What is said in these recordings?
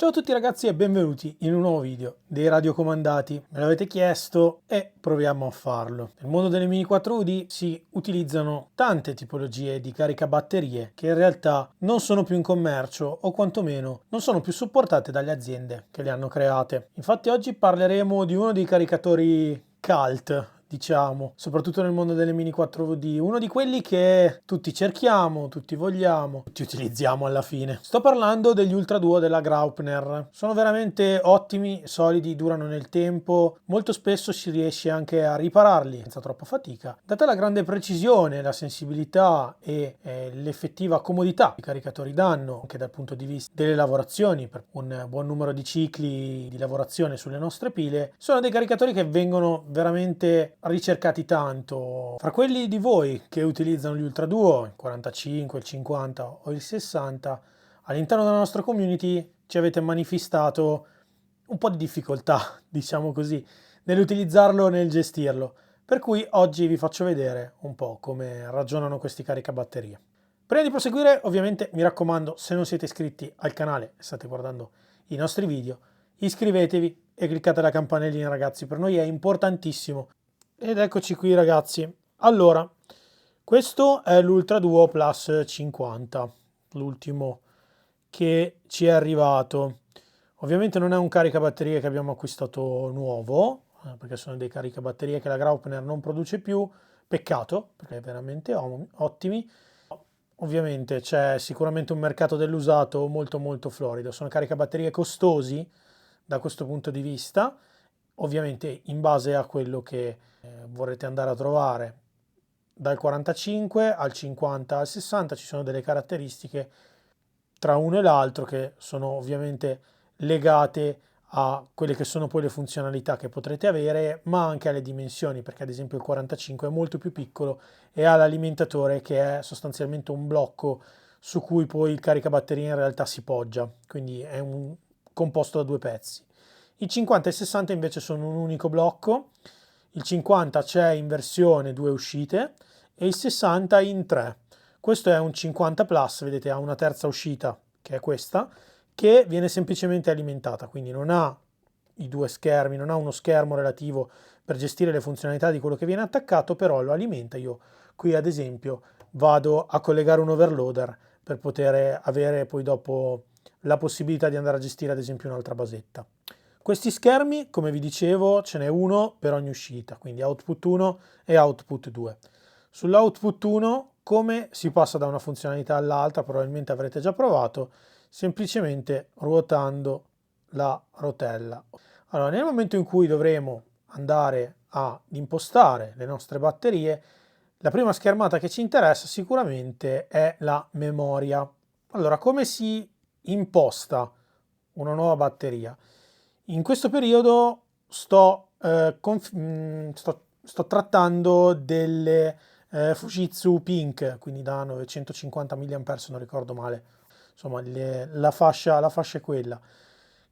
Ciao a tutti ragazzi e benvenuti in un nuovo video dei radiocomandati. Me l'avete chiesto e proviamo a farlo. Nel mondo delle Mini 4UD si utilizzano tante tipologie di caricabatterie che in realtà non sono più in commercio o quantomeno non sono più supportate dalle aziende che le hanno create. Infatti oggi parleremo di uno dei caricatori cult, diciamo, soprattutto nel mondo delle Mini 4VD, uno di quelli che tutti cerchiamo, tutti vogliamo, tutti utilizziamo alla fine. Sto parlando degli Ultra Duo della Graupner. Sono veramente ottimi, solidi, durano nel tempo, molto spesso si riesce anche a ripararli senza troppa fatica. Data la grande precisione, la sensibilità e l'effettiva comodità che i caricatori danno, anche dal punto di vista delle lavorazioni, per un buon numero di cicli di lavorazione sulle nostre pile, sono dei caricatori che vengono veramente ricercati tanto. Fra quelli di voi che utilizzano gli Ultra Duo, il 45, il 50 o il 60, all'interno della nostra community ci avete manifestato un po' di difficoltà, diciamo così, nell'utilizzarlo, nel gestirlo. Per cui oggi vi faccio vedere un po' come ragionano questi caricabatterie. Prima di proseguire, ovviamente, mi raccomando, se non siete iscritti al canale e state guardando i nostri video, iscrivetevi e cliccate la campanellina, ragazzi, per noi è importantissimo. Ed eccoci qui ragazzi. Allora, questo è l'Ultra Duo Plus 50, l'ultimo che ci è arrivato. Ovviamente non è un caricabatterie che abbiamo acquistato nuovo, perché sono dei caricabatterie che la Graupner non produce più. Peccato, perché è veramente ottimi. Ovviamente c'è sicuramente un mercato dell'usato molto florido. Sono caricabatterie costosi da questo punto di vista, ovviamente in base a quello che vorrete andare a trovare. Dal 45 al 50 al 60 ci sono delle caratteristiche tra uno e l'altro che sono ovviamente legate a quelle che sono poi le funzionalità che potrete avere, ma anche alle dimensioni, perché ad esempio il 45 è molto più piccolo e ha l'alimentatore che è sostanzialmente un blocco su cui poi il caricabatterie in realtà si poggia, quindi è un composto da due pezzi. I 50 e 60 invece sono un unico blocco, il 50 c'è in versione due uscite e il 60 in tre. Questo è un 50 Plus, vedete ha una terza uscita che è questa, che viene semplicemente alimentata, quindi non ha i due schermi, non ha uno schermo relativo per gestire le funzionalità di quello che viene attaccato, però lo alimenta. Io qui ad esempio vado a collegare un overloader per poter avere poi dopo la possibilità di andare a gestire ad esempio un'altra basetta. Questi schermi, come vi dicevo, ce n'è uno per ogni uscita, quindi output 1 e output 2. Sull'output 1, come si passa da una funzionalità all'altra, probabilmente avrete già provato, semplicemente ruotando la rotella. Allora, nel momento in cui dovremo andare ad impostare le nostre batterie, la prima schermata che ci interessa sicuramente è la memoria. Allora, come si imposta una nuova batteria? In questo periodo sto trattando delle Fujitsu Pink, quindi da 950 mAh se non ricordo male, insomma la fascia è quella.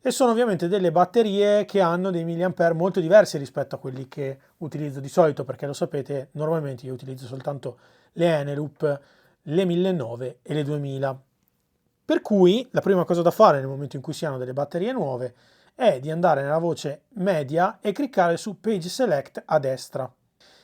E sono ovviamente delle batterie che hanno dei milliampere molto diversi rispetto a quelli che utilizzo di solito, perché lo sapete, normalmente io utilizzo soltanto le Eneloop, le 1900 e le 2000. Per cui la prima cosa da fare nel momento in cui si hanno delle batterie nuove è di andare nella voce media e cliccare su Page Select a destra.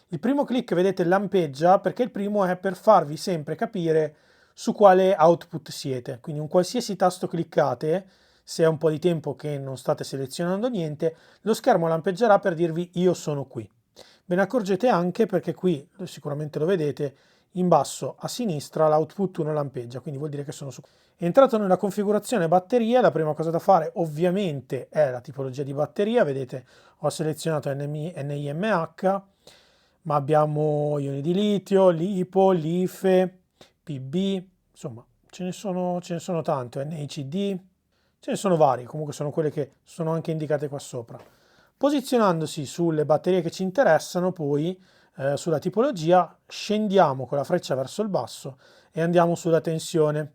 Il primo clic, vedete, lampeggia perché il primo è per farvi sempre capire su quale output siete. Quindi un qualsiasi tasto cliccate, se è un po' di tempo che non state selezionando niente, lo schermo lampeggerà per dirvi io sono qui. Ve ne accorgete anche perché qui, sicuramente lo vedete, in basso a sinistra l'output 1 lampeggia, quindi vuol dire che sono su. Entrato nella configurazione batteria, la prima cosa da fare ovviamente è la tipologia di batteria. Vedete, ho selezionato NIMH, ma abbiamo ioni di litio, LiPo, LiFe, PB, insomma ce ne sono tante, NICD, ce ne sono varie, comunque sono quelle che sono anche indicate qua sopra. Posizionandosi sulle batterie che ci interessano, poi sulla tipologia, scendiamo con la freccia verso il basso e andiamo sulla tensione.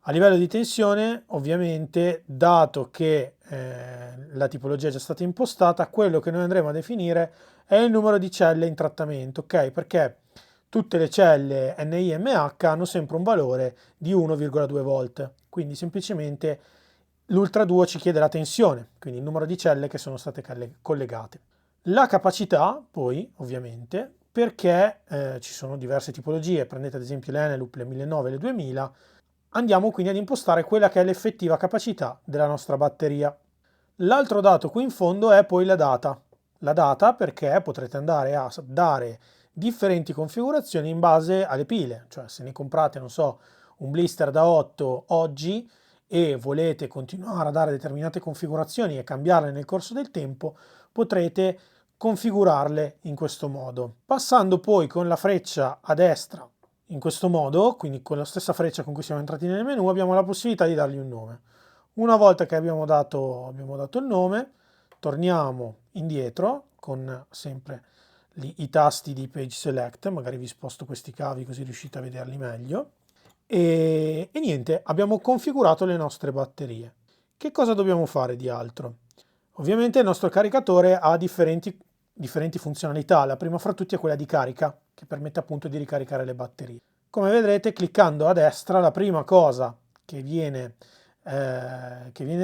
A livello di tensione, ovviamente, dato che la tipologia è già stata impostata, quello che noi andremo a definire è il numero di celle in trattamento, ok? Perché tutte le celle NIMH hanno sempre un valore di 1,2 volt, quindi semplicemente l'Ultra Duo ci chiede la tensione, quindi il numero di celle che sono state collegate. La capacità, poi, ovviamente, perché ci sono diverse tipologie, prendete ad esempio le Eneloop, le 1900 e le 2000, andiamo quindi ad impostare quella che è l'effettiva capacità della nostra batteria. L'altro dato qui in fondo è poi la data. La data perché potrete andare a dare differenti configurazioni in base alle pile, cioè se ne comprate, non so, un blister da 8 oggi e volete continuare a dare determinate configurazioni e cambiarle nel corso del tempo, potrete configurarle in questo modo. Passando poi con la freccia a destra in questo modo, quindi con la stessa freccia con cui siamo entrati nel menu, abbiamo la possibilità di dargli un nome. Una volta che abbiamo dato il nome, torniamo indietro con sempre i tasti di Page Select, magari vi sposto questi cavi così riuscite a vederli meglio. E niente, abbiamo configurato le nostre batterie. Che cosa dobbiamo fare di altro? Ovviamente il nostro caricatore ha differenti funzionalità. La prima fra tutti è quella di carica, che permette appunto di ricaricare le batterie. Come vedrete, cliccando a destra, la prima cosa che viene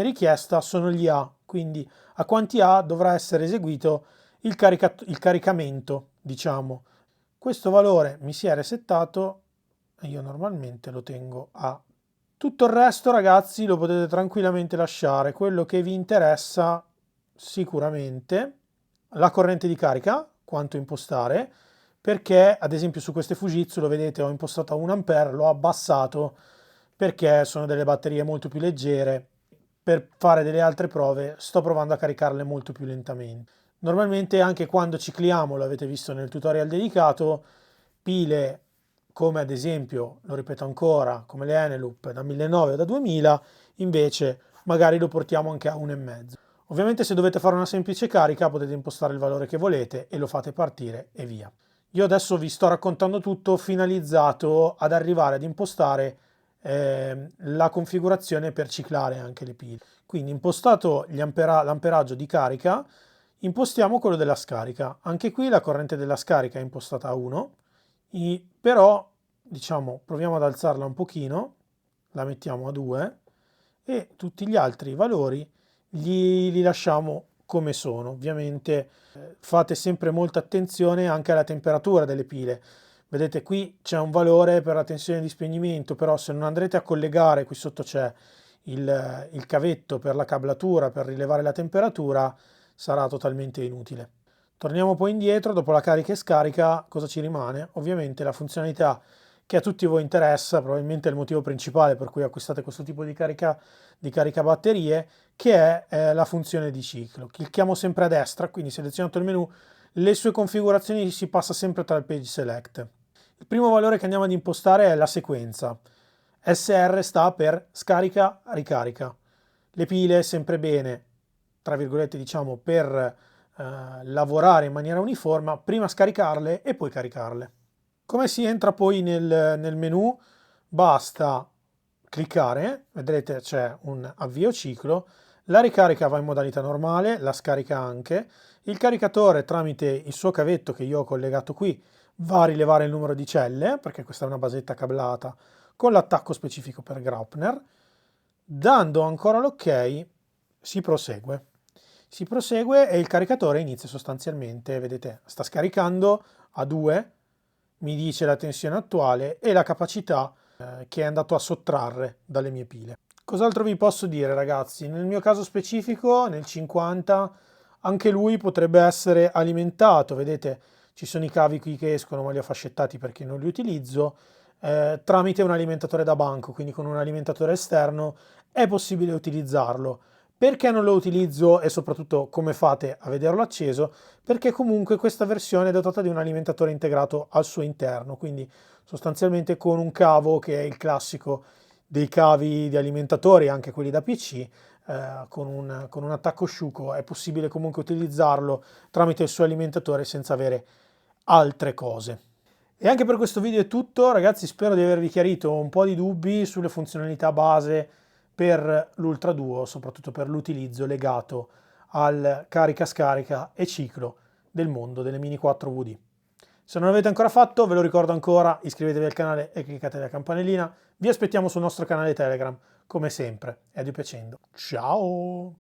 richiesta sono gli A, quindi a quanti A dovrà essere eseguito il caricamento, diciamo. Questo valore mi si è resettato e io normalmente lo tengo a. Tutto il resto, ragazzi, lo potete tranquillamente lasciare. Quello che vi interessa sicuramente la corrente di carica, quanto impostare, perché ad esempio su queste Fujitsu lo vedete ho impostato a 1 A, l'ho abbassato perché sono delle batterie molto più leggere. Per fare delle altre prove sto provando a caricarle molto più lentamente. Normalmente anche quando cicliamo, l'avete visto nel tutorial dedicato, pile come ad esempio, lo ripeto ancora, come le Eneloop da 1900 o da 2000, invece magari lo portiamo anche a 1,5. Ovviamente se dovete fare una semplice carica potete impostare il valore che volete e lo fate partire e via. Io adesso vi sto raccontando tutto finalizzato ad arrivare ad impostare la configurazione per ciclare anche le pile. Quindi impostato l'amperaggio di carica, impostiamo quello della scarica. Anche qui la corrente della scarica è impostata a 1, però diciamo proviamo ad alzarla un pochino, la mettiamo a 2 e tutti gli altri valori li lasciamo come sono. Ovviamente fate sempre molta attenzione anche alla temperatura delle pile. Vedete qui c'è un valore per la tensione di spegnimento, però se non andrete a collegare, qui sotto c'è il cavetto per la cablatura per rilevare la temperatura, sarà totalmente inutile. Torniamo poi indietro, dopo la carica e scarica, cosa ci rimane? Ovviamente la funzionalità che a tutti voi interessa, probabilmente è il motivo principale per cui acquistate questo tipo di carica batterie, che è la funzione di ciclo. Clicchiamo sempre a destra, quindi selezionato il menu, le sue configurazioni si passa sempre tra il page select. Il primo valore che andiamo ad impostare è la sequenza. SR sta per scarica-ricarica. Le pile sempre bene, tra virgolette diciamo, per lavorare in maniera uniforme, prima scaricarle e poi caricarle. Come si entra poi nel menu? Basta cliccare, vedrete c'è un avvio ciclo, la ricarica va in modalità normale, la scarica anche, il caricatore tramite il suo cavetto che io ho collegato qui va a rilevare il numero di celle, perché questa è una basetta cablata con l'attacco specifico per Graupner. Dando ancora l'ok si prosegue. Si prosegue e il caricatore inizia sostanzialmente, vedete, sta scaricando a 2, mi dice la tensione attuale e la capacità che è andato a sottrarre dalle mie pile. Cos'altro vi posso dire, ragazzi? Nel mio caso specifico, nel 50, anche lui potrebbe essere alimentato. Vedete, ci sono i cavi qui che escono, ma li ho fascettati perché non li utilizzo, tramite un alimentatore da banco, quindi con un alimentatore esterno è possibile utilizzarlo. Perché non lo utilizzo e soprattutto come fate a vederlo acceso? Perché comunque questa versione è dotata di un alimentatore integrato al suo interno, quindi sostanzialmente con un cavo che è il classico dei cavi di alimentatori, anche quelli da PC, con un attacco Sciuco è possibile comunque utilizzarlo tramite il suo alimentatore senza avere altre cose. E anche per questo video è tutto, ragazzi, spero di avervi chiarito un po' di dubbi sulle funzionalità base per l'Ultra Duo, soprattutto per l'utilizzo legato al carica-scarica e ciclo del mondo delle Mini 4WD. Se non l'avete ancora fatto, ve lo ricordo ancora, iscrivetevi al canale e cliccate la campanellina. Vi aspettiamo sul nostro canale Telegram come sempre. E a Dio piacendo. Ciao!